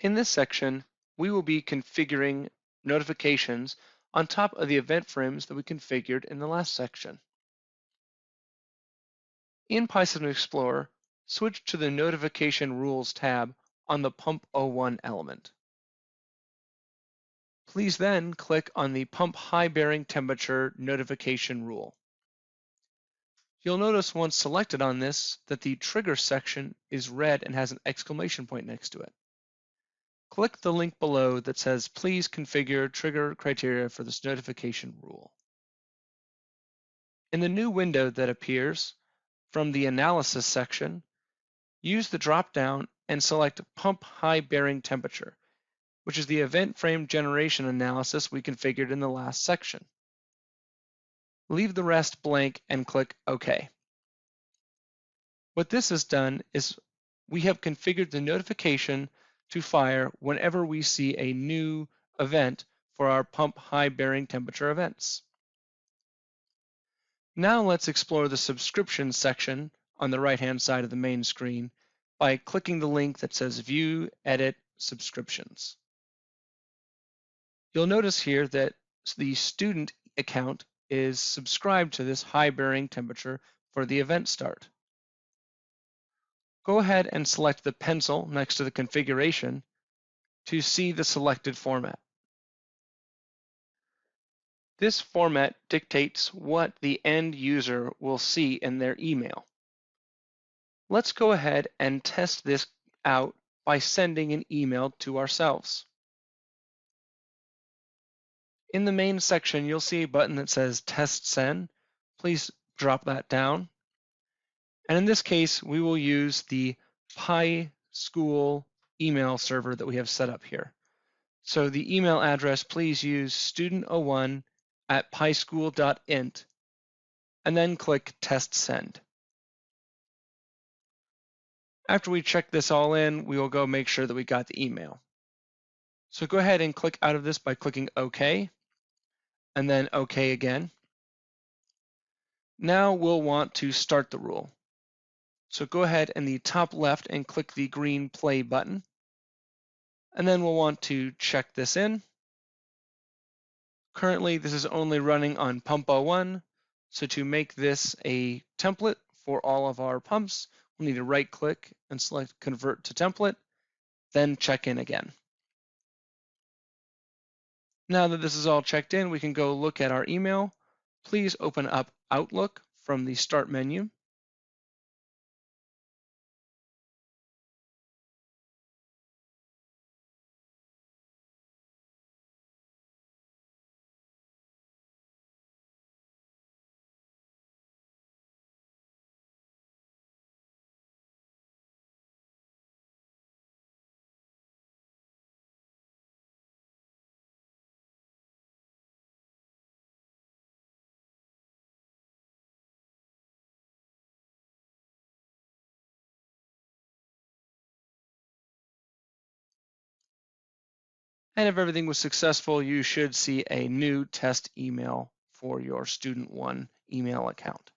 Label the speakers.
Speaker 1: In this section, we will be configuring notifications on top of the event frames that we configured in the last section. In Python Explorer, switch to the Notification Rules tab on the Pump01 element. Please then click on the Pump High Bearing Temperature Notification rule. You'll notice once selected on this that the Trigger section is red and has an exclamation point next to it. Click the link below that says, please configure trigger criteria for this notification rule. In the new window that appears from the Analysis section, use the drop-down and select Pump High Bearing Temperature, which is the event frame generation analysis we configured in the last section. Leave the rest blank and click OK. What this has done is we have configured the notification to fire whenever we see a new event for our pump high bearing temperature events. Now let's explore the subscription section on the right-hand side of the main screen by clicking the link that says View, Edit, Subscriptions. You'll notice here that the student account is subscribed to this high bearing temperature for the event start. Go ahead and select the pencil next to the configuration to see the selected format. This format dictates what the end user will see in their email. Let's go ahead and test this out by sending an email to ourselves. In the main section, you'll see a button that says Test Send. Please drop that down. And in this case, we will use the PySchool email server that we have set up here. So the email address, please use student01@pyschool.int and then click Test Send. After we check this all in, we will go make sure that we got the email. So go ahead and click out of this by clicking OK and then OK again. Now we'll want to start the rule. So go ahead in the top left and click the green play button. And then we'll want to check this in. Currently, this is only running on Pump01. So to make this a template for all of our pumps, we'll need to right click and select Convert to Template, then check in again. Now that this is all checked in, we can go look at our email. Please open up Outlook from the Start menu. And if everything was successful, you should see a new test email for your Student One email account.